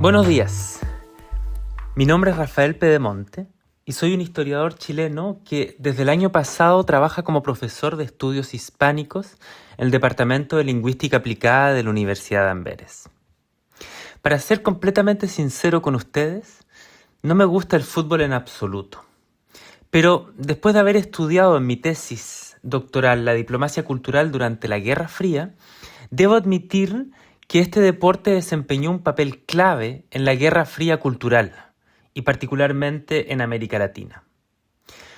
Buenos días, mi nombre es Rafael Pedemonte y soy un historiador chileno que desde el año pasado trabaja como profesor de estudios hispánicos en el Departamento de Lingüística Aplicada de la Universidad de Amberes. Para ser completamente sincero con ustedes, no me gusta el fútbol en absoluto, pero después de haber estudiado en mi tesis doctoral la diplomacia cultural durante la Guerra Fría, debo admitir que este deporte desempeñó un papel clave en la Guerra Fría cultural y particularmente en América Latina.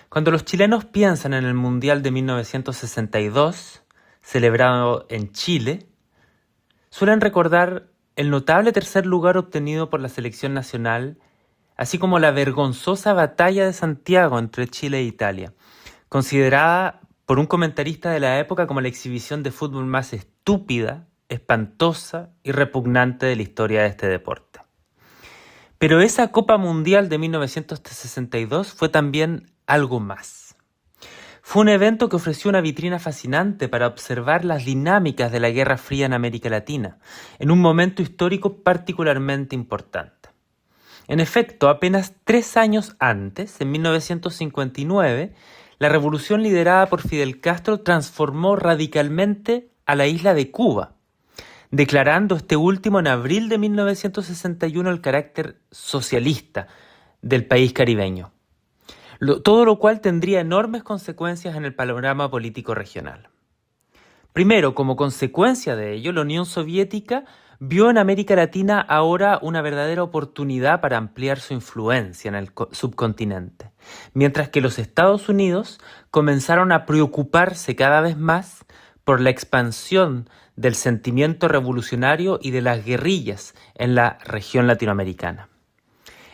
Cuando los chilenos piensan en el Mundial de 1962, celebrado en Chile, suelen recordar el notable tercer lugar obtenido por la selección nacional, así como la vergonzosa batalla de Santiago entre Chile e Italia, considerada por un comentarista de la época como la exhibición de fútbol más estúpida, espantosa y repugnante de la historia de este deporte. Pero esa Copa Mundial de 1962 fue también algo más. Fue un evento que ofreció una vitrina fascinante para observar las dinámicas de la Guerra Fría en América Latina, en un momento histórico particularmente importante. En efecto, apenas 3 años antes, en 1959, la revolución liderada por Fidel Castro transformó radicalmente a la isla de Cuba, declarando este último en abril de 1961 el carácter socialista del país caribeño, todo lo cual tendría enormes consecuencias en el panorama político regional. Primero, como consecuencia de ello, la Unión Soviética vio en América Latina ahora una verdadera oportunidad para ampliar su influencia en el subcontinente, mientras que los Estados Unidos comenzaron a preocuparse cada vez más por la expansión del sentimiento revolucionario y de las guerrillas en la región latinoamericana.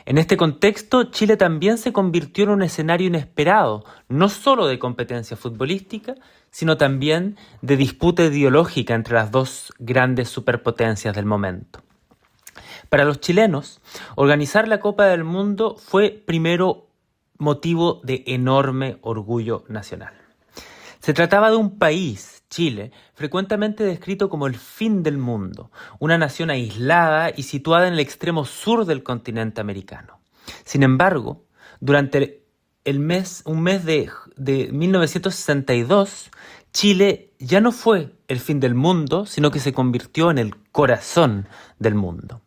En este contexto, Chile también se convirtió en un escenario inesperado, no solo de competencia futbolística, sino también de disputa ideológica entre las dos grandes superpotencias del momento. Para los chilenos, organizar la Copa del Mundo fue primero motivo de enorme orgullo nacional. Se trataba de un país, Chile, frecuentemente descrito como el fin del mundo, una nación aislada y situada en el extremo sur del continente americano. Sin embargo, durante un mes de 1962, Chile ya no fue el fin del mundo, sino que se convirtió en el corazón del mundo.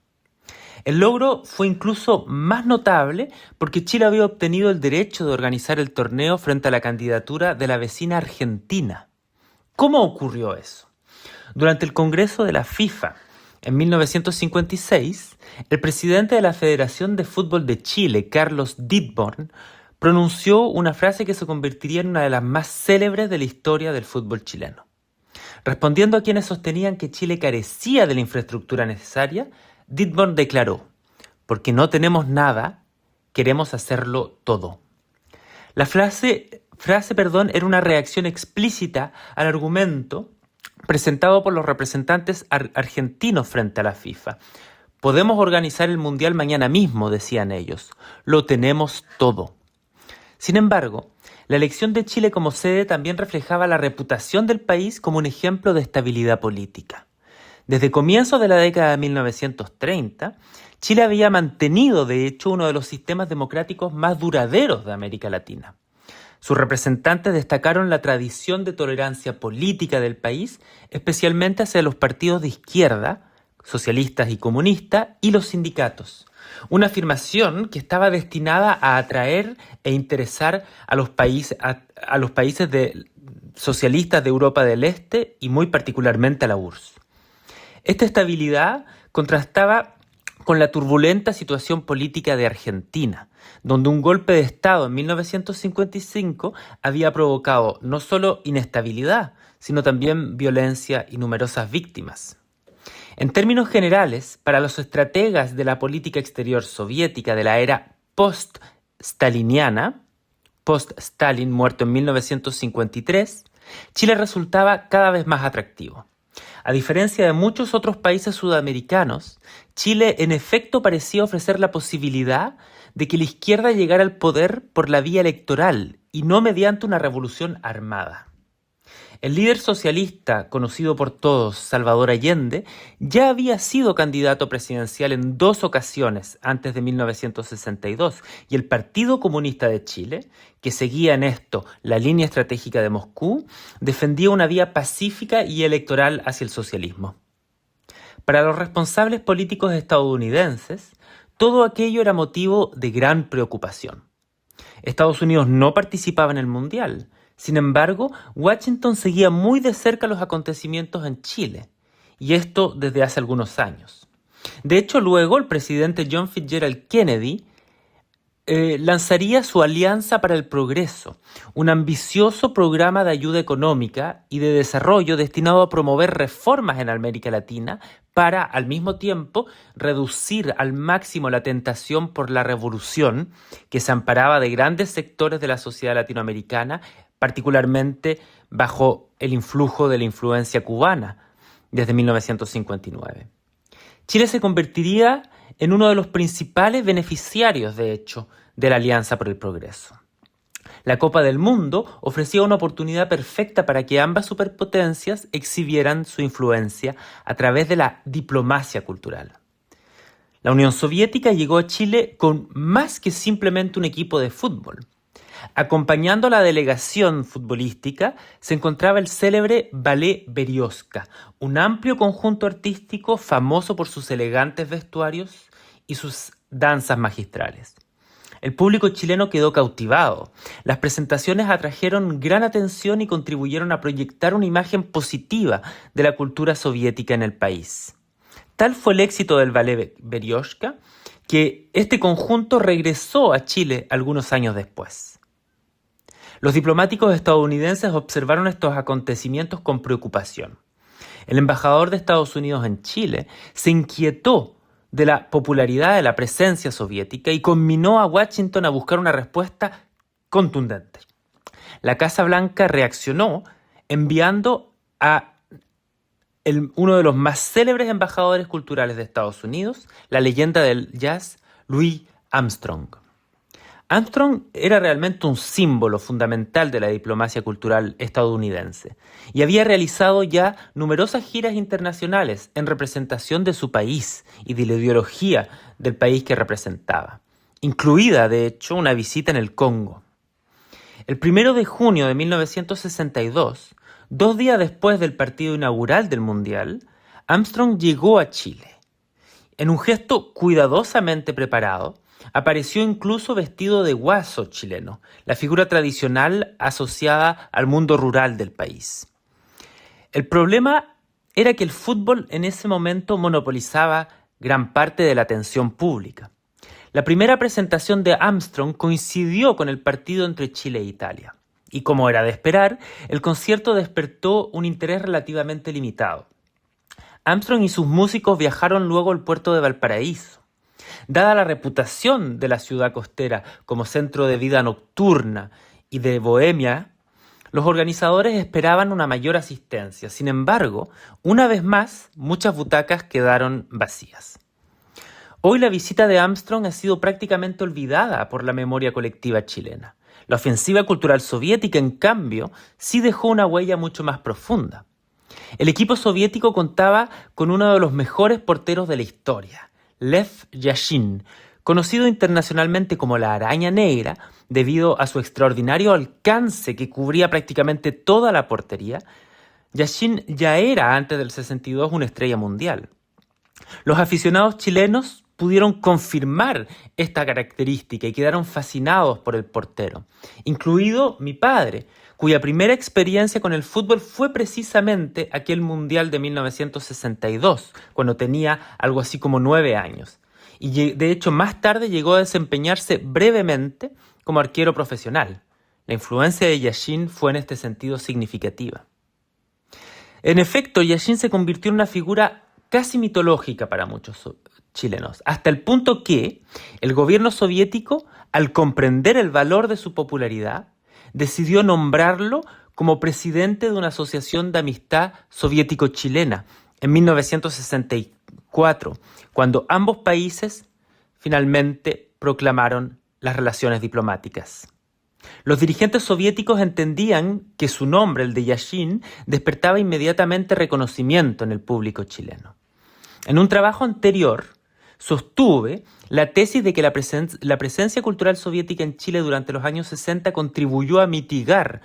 El logro fue incluso más notable porque Chile había obtenido el derecho de organizar el torneo frente a la candidatura de la vecina Argentina. ¿Cómo ocurrió eso? Durante el Congreso de la FIFA en 1956, el presidente de la Federación de Fútbol de Chile, Carlos Dittborn, pronunció una frase que se convertiría en una de las más célebres de la historia del fútbol chileno. Respondiendo a quienes sostenían que Chile carecía de la infraestructura necesaria, Dittborn declaró: «Porque no tenemos nada, queremos hacerlo todo». La frase era una reacción explícita al argumento presentado por los representantes argentinos frente a la FIFA. «Podemos organizar el Mundial mañana mismo», decían ellos. «Lo tenemos todo». Sin embargo, la elección de Chile como sede también reflejaba la reputación del país como un ejemplo de estabilidad política. Desde comienzos de la década de 1930, Chile había mantenido, de hecho, uno de los sistemas democráticos más duraderos de América Latina. Sus representantes destacaron la tradición de tolerancia política del país, especialmente hacia los partidos de izquierda, socialistas y comunistas, y los sindicatos. Una afirmación que estaba destinada a atraer e interesar a los países socialistas de Europa del Este y muy particularmente a la URSS. Esta estabilidad contrastaba con la turbulenta situación política de Argentina, donde un golpe de Estado en 1955 había provocado no solo inestabilidad, sino también violencia y numerosas víctimas. En términos generales, para los estrategas de la política exterior soviética de la era post-staliniana, post-Stalin, muerto en 1953, Chile resultaba cada vez más atractivo. A diferencia de muchos otros países sudamericanos, Chile en efecto parecía ofrecer la posibilidad de que la izquierda llegara al poder por la vía electoral y no mediante una revolución armada. El líder socialista, conocido por todos, Salvador Allende, ya había sido candidato presidencial en 2 ocasiones antes de 1962 y el Partido Comunista de Chile, que seguía en esto la línea estratégica de Moscú, defendía una vía pacífica y electoral hacia el socialismo. Para los responsables políticos estadounidenses, todo aquello era motivo de gran preocupación. Estados Unidos no participaba en el Mundial. Sin embargo, Washington seguía muy de cerca los acontecimientos en Chile, y esto desde hace algunos años. De hecho, luego el presidente John Fitzgerald Kennedy lanzaría su Alianza para el Progreso, un ambicioso programa de ayuda económica y de desarrollo destinado a promover reformas en América Latina para, al mismo tiempo, reducir al máximo la tentación por la revolución que se amparaba de grandes sectores de la sociedad latinoamericana, particularmente bajo el influjo de la influencia cubana desde 1959. Chile se convertiría en uno de los principales beneficiarios, de hecho, de la Alianza por el Progreso. La Copa del Mundo ofrecía una oportunidad perfecta para que ambas superpotencias exhibieran su influencia a través de la diplomacia cultural. La Unión Soviética llegó a Chile con más que simplemente un equipo de fútbol. Acompañando a la delegación futbolística se encontraba el célebre Ballet Berioska, un amplio conjunto artístico famoso por sus elegantes vestuarios y sus danzas magistrales. El público chileno quedó cautivado. Las presentaciones atrajeron gran atención y contribuyeron a proyectar una imagen positiva de la cultura soviética en el país. Tal fue el éxito del Ballet Berioska que este conjunto regresó a Chile algunos años después. Los diplomáticos estadounidenses observaron estos acontecimientos con preocupación. El embajador de Estados Unidos en Chile se inquietó de la popularidad de la presencia soviética y conminó a Washington a buscar una respuesta contundente. La Casa Blanca reaccionó enviando a uno de los más célebres embajadores culturales de Estados Unidos, la leyenda del jazz, Louis Armstrong. Armstrong era realmente un símbolo fundamental de la diplomacia cultural estadounidense y había realizado ya numerosas giras internacionales en representación de su país y de la ideología del país que representaba, incluida, de hecho, una visita en el Congo. El 1 de junio de 1962, 2 días después del partido inaugural del Mundial, Armstrong llegó a Chile. En un gesto cuidadosamente preparado, apareció incluso vestido de guaso chileno, la figura tradicional asociada al mundo rural del país. El problema era que el fútbol en ese momento monopolizaba gran parte de la atención pública. La primera presentación de Armstrong coincidió con el partido entre Chile e Italia. Y como era de esperar, el concierto despertó un interés relativamente limitado. Armstrong y sus músicos viajaron luego al puerto de Valparaíso. Dada la reputación de la ciudad costera como centro de vida nocturna y de bohemia, los organizadores esperaban una mayor asistencia. Sin embargo, una vez más, muchas butacas quedaron vacías. Hoy la visita de Armstrong ha sido prácticamente olvidada por la memoria colectiva chilena. La ofensiva cultural soviética, en cambio, sí dejó una huella mucho más profunda. El equipo soviético contaba con uno de los mejores porteros de la historia, Lev Yashin, conocido internacionalmente como la Araña Negra debido a su extraordinario alcance que cubría prácticamente toda la portería. Yashin ya era antes del 62 una estrella mundial. Los aficionados chilenos pudieron confirmar esta característica y quedaron fascinados por el portero, incluido mi padre, cuya primera experiencia con el fútbol fue precisamente aquel Mundial de 1962, cuando tenía algo así como 9 años. Y de hecho más tarde llegó a desempeñarse brevemente como arquero profesional. La influencia de Yashin fue en este sentido significativa. En efecto, Yashin se convirtió en una figura casi mitológica para muchos chilenos, hasta el punto que el gobierno soviético, al comprender el valor de su popularidad, decidió nombrarlo como presidente de una asociación de amistad soviético-chilena en 1964, cuando ambos países finalmente proclamaron las relaciones diplomáticas. Los dirigentes soviéticos entendían que su nombre, el de Yashin, despertaba inmediatamente reconocimiento en el público chileno. En un trabajo anterior, sostuve la tesis de que la presencia cultural soviética en Chile durante los años 60 contribuyó a mitigar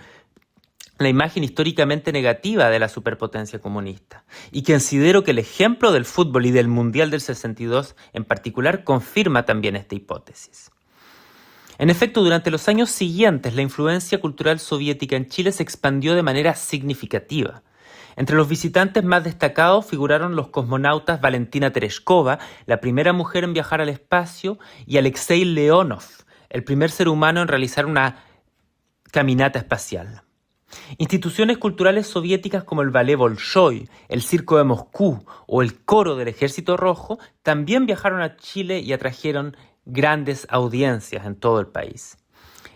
la imagen históricamente negativa de la superpotencia comunista, y considero que el ejemplo del fútbol y del Mundial del 62 en particular confirma también esta hipótesis. En efecto, durante los años siguientes, la influencia cultural soviética en Chile se expandió de manera significativa. Entre los visitantes más destacados figuraron los cosmonautas Valentina Tereshkova, la primera mujer en viajar al espacio, y Alexei Leonov, el primer ser humano en realizar una caminata espacial. Instituciones culturales soviéticas como el Ballet Bolshoi, el Circo de Moscú o el Coro del Ejército Rojo también viajaron a Chile y atrajeron grandes audiencias en todo el país.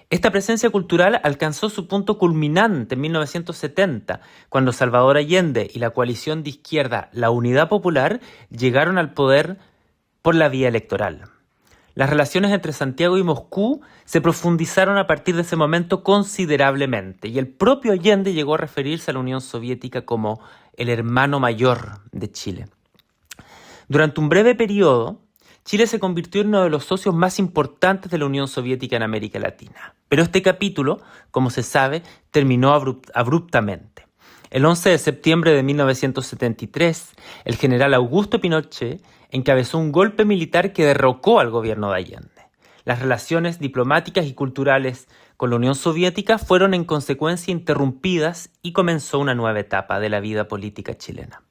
Esta presencia cultural alcanzó su punto culminante en 1970, cuando Salvador Allende y la coalición de izquierda La Unidad Popular llegaron al poder por la vía electoral. Las relaciones entre Santiago y Moscú se profundizaron a partir de ese momento considerablemente, y el propio Allende llegó a referirse a la Unión Soviética como el hermano mayor de Chile. Durante un breve periodo, Chile se convirtió en uno de los socios más importantes de la Unión Soviética en América Latina. Pero este capítulo, como se sabe, terminó abruptamente. El 11 de septiembre de 1973, el general Augusto Pinochet encabezó un golpe militar que derrocó al gobierno de Allende. Las relaciones diplomáticas y culturales con la Unión Soviética fueron en consecuencia interrumpidas y comenzó una nueva etapa de la vida política chilena.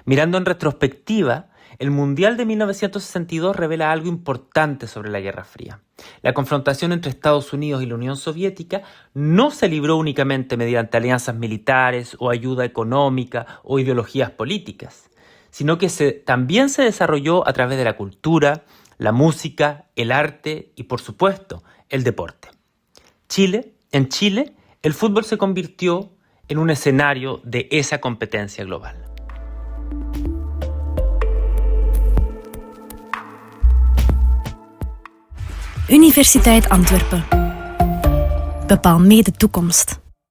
Mirando en retrospectiva, el Mundial de 1962 revela algo importante sobre la Guerra Fría. La confrontación entre Estados Unidos y la Unión Soviética no se libró únicamente mediante alianzas militares o ayuda económica o ideologías políticas, sino que también se desarrolló a través de la cultura, la música, el arte y, por supuesto, el deporte. En Chile, el fútbol se convirtió en un escenario de esa competencia global. Universiteit Antwerpen. Bepaal mee de toekomst.